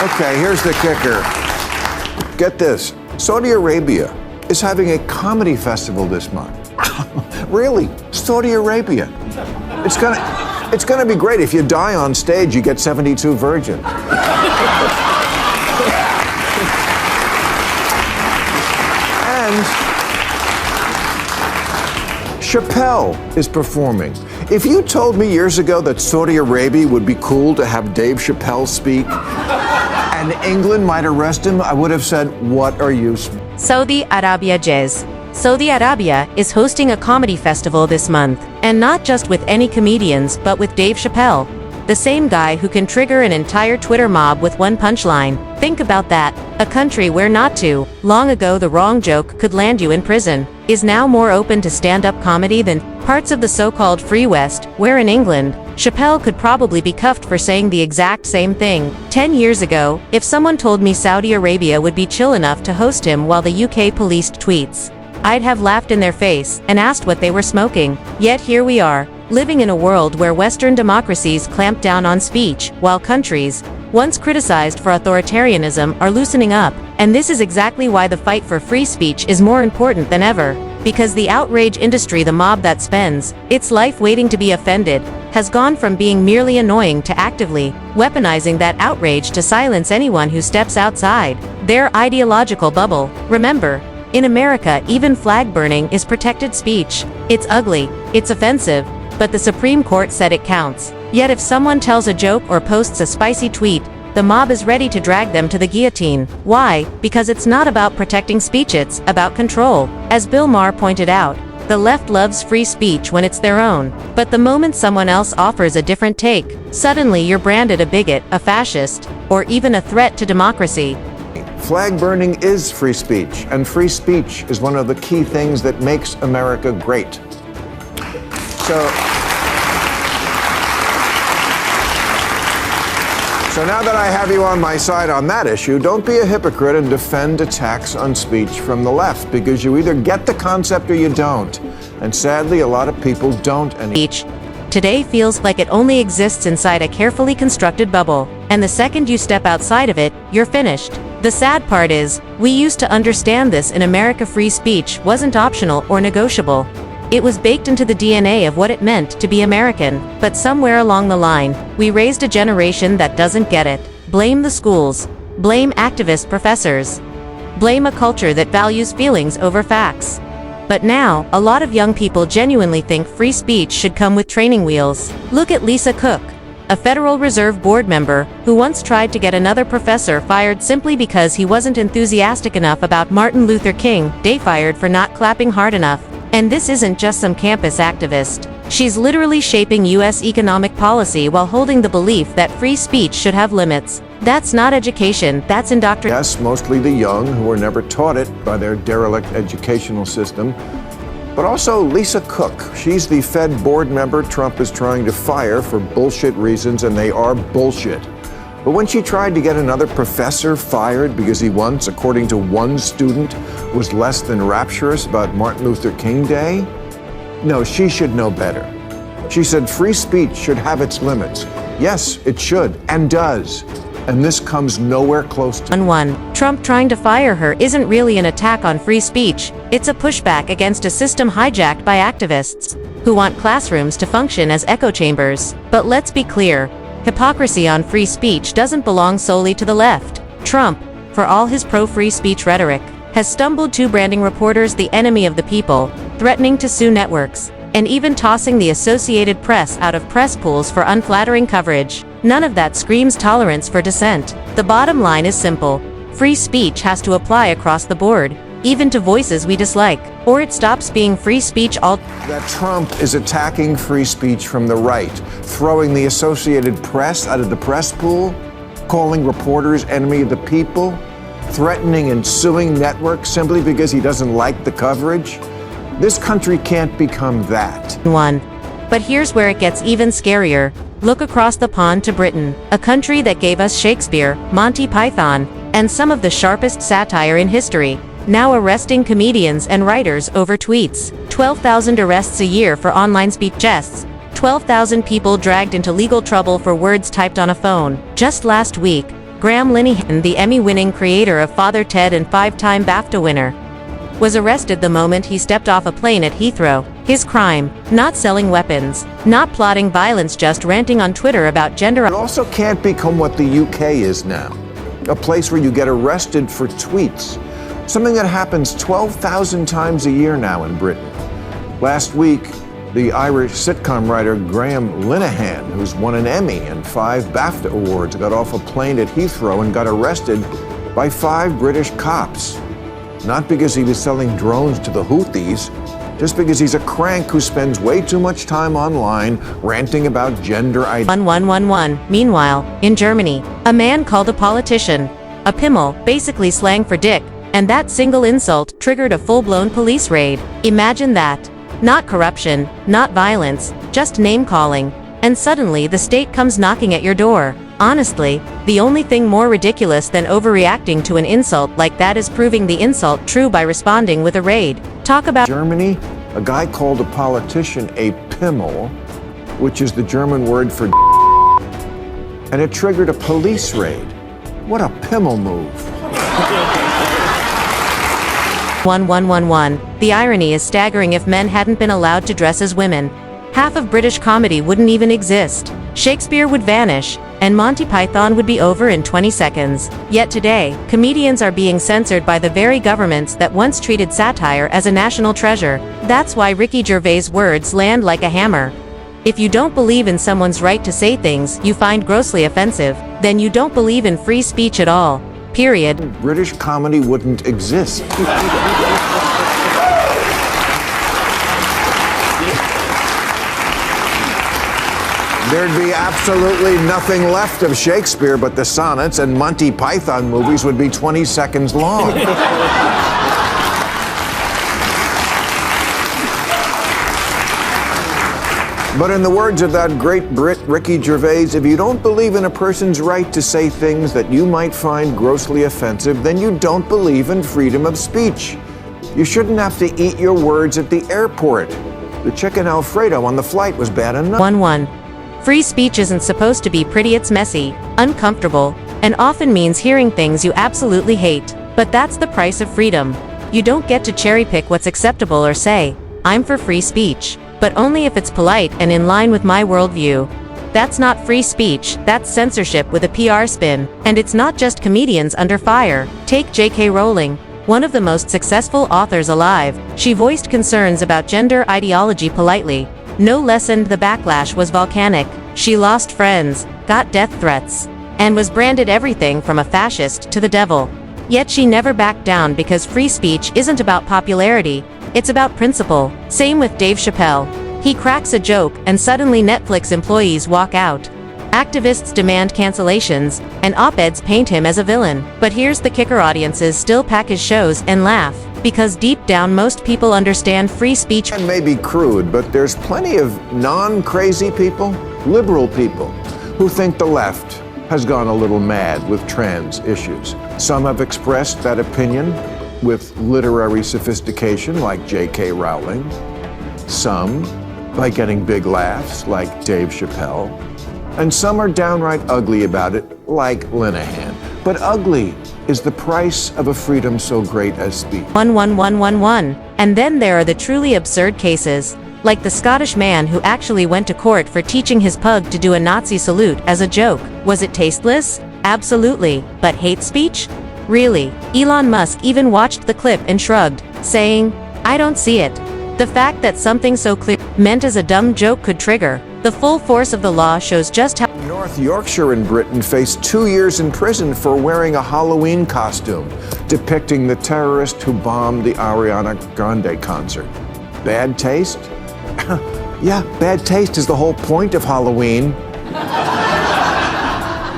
Okay, here's the kicker. Get this. Saudi Arabia is having a comedy festival this month. Really? Saudi Arabia. It's gonna be great. If you die on stage, you get 72 virgins. And Chappelle is performing. If you told me years ago that Saudi Arabia would be cool to have Dave Chappelle speak and England might arrest him, I would have said, what are you? Saudi Arabia Jazz. Saudi Arabia is hosting a comedy festival this month, and not just with any comedians, but with Dave Chappelle, the same guy who can trigger an entire Twitter mob with one punchline. Think about that. A country where not too long ago the wrong joke could land you in prison is now more open to stand-up comedy than parts of the so-called Free West, where in England, Chappelle could probably be cuffed for saying the exact same thing. 10 years ago, if someone told me Saudi Arabia would be chill enough to host him while the UK policed tweets, I'd have laughed in their face and asked what they were smoking. Yet here we are, living in a world where Western democracies clamp down on speech, while countries, once criticized for authoritarianism, are loosening up. And this is exactly why the fight for free speech is more important than ever. Because the outrage industry, the mob that spends its life waiting to be offended, has gone from being merely annoying to actively weaponizing that outrage to silence anyone who steps outside their ideological bubble. Remember, in America, even flag burning is protected speech. It's ugly, it's offensive, but the Supreme Court said it counts. Yet if someone tells a joke or posts a spicy tweet, the mob is ready to drag them to the guillotine. Why? Because it's not about protecting speech, it's about control. As Bill Maher pointed out, the left loves free speech when it's their own. But the moment someone else offers a different take, suddenly you're branded a bigot, a fascist, or even a threat to democracy. Flag burning is free speech, and free speech is one of the key things that makes America great. So now that I have you on my side on that issue, don't be a hypocrite and defend attacks on speech from the left, because you either get the concept or you don't. And sadly, a lot of people don't. Speech today feels like it only exists inside a carefully constructed bubble, and the second you step outside of it, you're finished. The sad part is, we used to understand this in America. Free speech wasn't optional or negotiable. It was baked into the DNA of what it meant to be American. But somewhere along the line, we raised a generation that doesn't get it. Blame the schools. Blame activist professors. Blame a culture that values feelings over facts. But now, a lot of young people genuinely think free speech should come with training wheels. Look at Lisa Cook, a Federal Reserve Board member, who once tried to get another professor fired simply because he wasn't enthusiastic enough about Martin Luther King Day, fired for not clapping hard enough. And this isn't just some campus activist. She's literally shaping U.S. economic policy while holding the belief that free speech should have limits. That's not education, that's indoctrination. Yes, mostly the young who were never taught it by their derelict educational system. But also Lisa Cook. She's the Fed board member Trump is trying to fire for bullshit reasons, and they are bullshit. But when she tried to get another professor fired because he once, according to one student, was less than rapturous about Martin Luther King Day, no, she should know better. She said free speech should have its limits. Yes, it should, and does. And this comes nowhere close to... Trump trying to fire her isn't really an attack on free speech. It's a pushback against a system hijacked by activists who want classrooms to function as echo chambers. But let's be clear. Hypocrisy on free speech doesn't belong solely to the left. Trump, for all his pro-free speech rhetoric, has stumbled to branding reporters the enemy of the people, threatening to sue networks, and even tossing the Associated Press out of press pools for unflattering coverage. None of that screams tolerance for dissent. The bottom line is simple. Free speech has to apply across the board, even to voices we dislike, or it stops being free speech That Trump is attacking free speech from the right, throwing the Associated Press out of the press pool, calling reporters enemy of the people, threatening and suing networks simply because he doesn't like the coverage. This country can't become that. But here's where it gets even scarier. Look across the pond to Britain, a country that gave us Shakespeare, Monty Python, and some of the sharpest satire in history, now arresting comedians and writers over tweets. 12,000 arrests a year for online speech jests. 12,000 people dragged into legal trouble for words typed on a phone. Just last week, Graham Linehan, the Emmy-winning creator of Father Ted and 5-time BAFTA winner, was arrested the moment he stepped off a plane at Heathrow. His crime: not selling weapons, not plotting violence, just ranting on Twitter about gender. It also can't become what the UK is now, a place where you get arrested for tweets, something that happens 12,000 times a year now in Britain. Last week, the Irish sitcom writer Graham Linehan, who's won an Emmy and 5 BAFTA awards, got off a plane at Heathrow and got arrested by 5 British cops. Not because he was selling drones to the Houthis, just because he's a crank who spends way too much time online ranting about gender identity. 1111. Meanwhile, in Germany, a man called a politician a pimmel, basically slang for dick, and that single insult triggered a full-blown police raid. Imagine that. Not corruption, not violence, just name-calling, and suddenly the state comes knocking at your door. Honestly, the only thing more ridiculous than overreacting to an insult like that is proving the insult true by responding with a raid. Talk about Germany, a guy called a politician a pimmel, which is the German word for and it triggered a police raid. What a pimmel move. 1111. The irony is staggering. If men hadn't been allowed to dress as women, half of British comedy wouldn't even exist. Shakespeare would vanish, and Monty Python would be over in 20 seconds. Yet today, comedians are being censored by the very governments that once treated satire as a national treasure. That's why Ricky Gervais' words land like a hammer. If you don't believe in someone's right to say things you find grossly offensive, then you don't believe in free speech at all. Period. British comedy wouldn't exist. There'd be absolutely nothing left of Shakespeare but the sonnets, and Monty Python movies would be 20 seconds long. But in the words of that great Brit, Ricky Gervais, if you don't believe in a person's right to say things that you might find grossly offensive, then you don't believe in freedom of speech. You shouldn't have to eat your words at the airport. The chicken Alfredo on the flight was bad enough. 11. Free speech isn't supposed to be pretty. It's messy, uncomfortable, and often means hearing things you absolutely hate. But that's the price of freedom. You don't get to cherry pick what's acceptable or say, "I'm for free speech," but only if it's polite and in line with my worldview. That's not free speech, that's censorship with a PR spin. And it's not just comedians under fire. Take J.K. Rowling, one of the most successful authors alive. She voiced concerns about gender ideology politely. No lessened, the backlash was volcanic. She lost friends, got death threats, and was branded everything from a fascist to the devil. Yet she never backed down, because free speech isn't about popularity, it's about principle. Same with Dave Chappelle. He cracks a joke and suddenly Netflix employees walk out. Activists demand cancellations, and op-eds paint him as a villain. But here's the kicker: audiences still pack his shows and laugh, because deep down most people understand free speech. It may be crude, but there's plenty of non-crazy people, liberal people, who think the left has gone a little mad with trans issues. Some have expressed that opinion with literary sophistication, like J.K. Rowling. Some by getting big laughs, like Dave Chappelle. And some are downright ugly about it, like Linehan. But ugly is the price of a freedom so great as speech. 1111. And then there are the truly absurd cases, like the Scottish man who actually went to court for teaching his pug to do a Nazi salute as a joke. Was it tasteless? Absolutely. But hate speech? Really? Elon Musk even watched the clip and shrugged, saying, "I don't see it." The fact that something so clear meant as a dumb joke could trigger the full force of the law shows just how. North Yorkshire in Britain faced 2 years in prison for wearing a Halloween costume depicting the terrorist who bombed the Ariana Grande concert. Bad taste? Yeah, bad taste is the whole point of Halloween.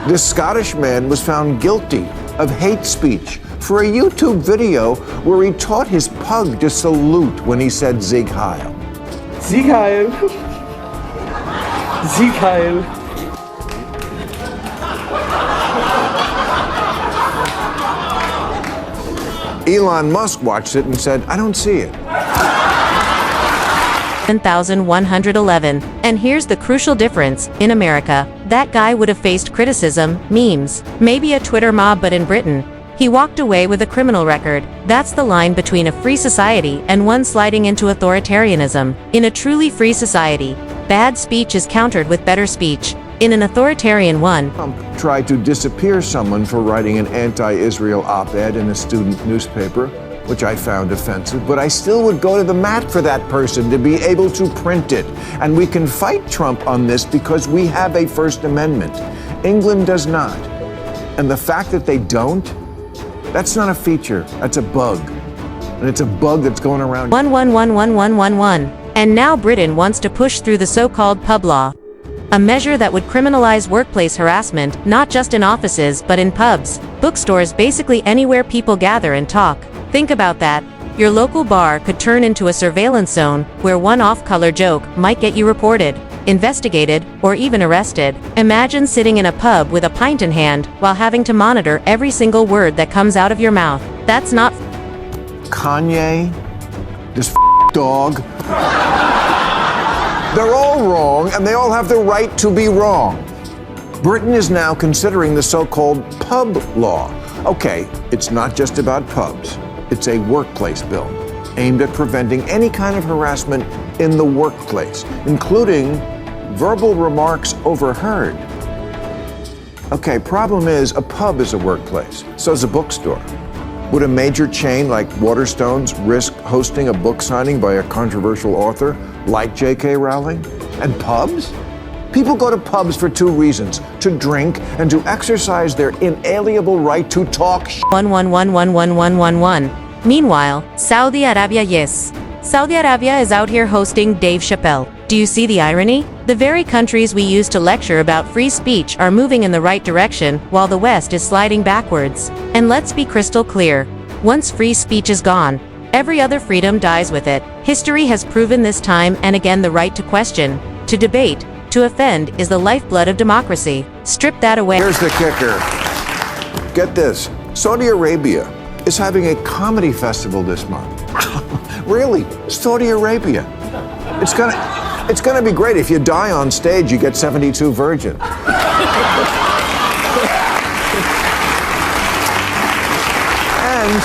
This Scottish man was found guilty of hate speech for a YouTube video where he taught his pug to salute when he said Sieg Heil. Sieg Heil! Sieg Heil! Elon Musk watched it and said, "I don't see it." 7,111. And here's the crucial difference: in America, that guy would have faced criticism, memes, maybe a Twitter mob, but in Britain, he walked away with a criminal record. That's the line between a free society and one sliding into authoritarianism. In a truly free society, bad speech is countered with better speech. In an authoritarian one, Trump tried to disappear someone for writing an anti-Israel op-ed in a student newspaper, which I found offensive, but I still would go to the mat for that person to be able to print it. And we can fight Trump on this because we have a First Amendment. England does not. And the fact that they don't, that's not a feature, that's a bug. And it's a bug that's going around. 11111111. And now Britain wants to push through the so-called pub law, a measure that would criminalize workplace harassment, not just in offices but in pubs, bookstores, basically anywhere people gather and talk. Think about that. Your local bar could turn into a surveillance zone where one off-color joke might get you reported, investigated, or even arrested. Imagine sitting in a pub with a pint in hand while having to monitor every single word that comes out of your mouth. That's not Kanye, this dog. They're all wrong, and they all have the right to be wrong. Britain is now considering the so-called pub law. Okay, it's not just about pubs. It's a workplace bill aimed at preventing any kind of harassment in the workplace, including verbal remarks overheard. Okay, problem is, a pub is a workplace, so is a bookstore. Would a major chain like Waterstones risk hosting a book signing by a controversial author like J.K. Rowling? And pubs? People go to pubs for two reasons: to drink and to exercise their inalienable right to talk 11111111. Meanwhile, Saudi Arabia, yes. Saudi Arabia is out here hosting Dave Chappelle. Do you see the irony? The very countries we use to lecture about free speech are moving in the right direction, while the West is sliding backwards. And let's be crystal clear. Once free speech is gone, every other freedom dies with it. History has proven this time and again the right to question, to debate, to offend is the lifeblood of democracy. Strip that away. Here's the kicker. Get this. Saudi Arabia is having a comedy festival this month. Really? Saudi Arabia. It's gonna be great. If you die on stage, you get 72 virgins. And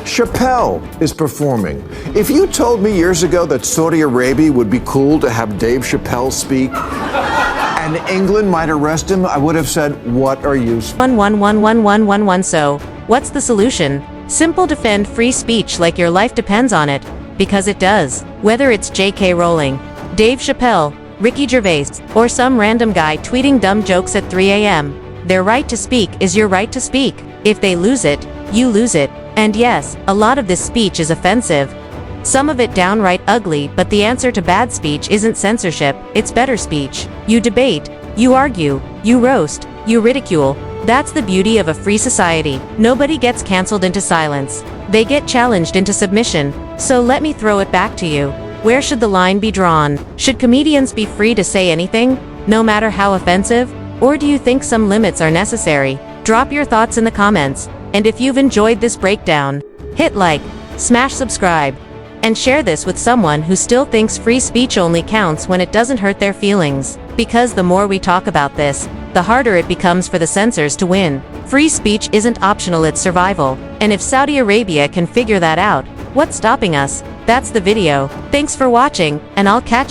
Chappelle is performing. If you told me years ago that Saudi Arabia would be cool to have Dave Chappelle speak, and England might arrest him, I would have said, what are you... 11111111. So, what's the solution? Simple: defend free speech like your life depends on it. Because it does. Whether it's J.K. Rowling, Dave Chappelle, Ricky Gervais, or some random guy tweeting dumb jokes at 3 a.m., their right to speak is your right to speak. If they lose it, you lose it. And yes, a lot of this speech is offensive. Some of it downright ugly, but the answer to bad speech isn't censorship, it's better speech. You debate, you argue, you roast, you ridicule. That's the beauty of a free society. Nobody gets canceled into silence. They get challenged into submission. So let me throw it back to you. Where should the line be drawn? Should comedians be free to say anything, no matter how offensive? Or do you think some limits are necessary? Drop your thoughts in the comments. And if you've enjoyed this breakdown, hit like, smash subscribe, and share this with someone who still thinks free speech only counts when it doesn't hurt their feelings. Because the more we talk about this, the harder it becomes for the censors to win. Free speech isn't optional, it's survival. And if Saudi Arabia can figure that out, what's stopping us? That's the video. Thanks for watching, and I'll catch you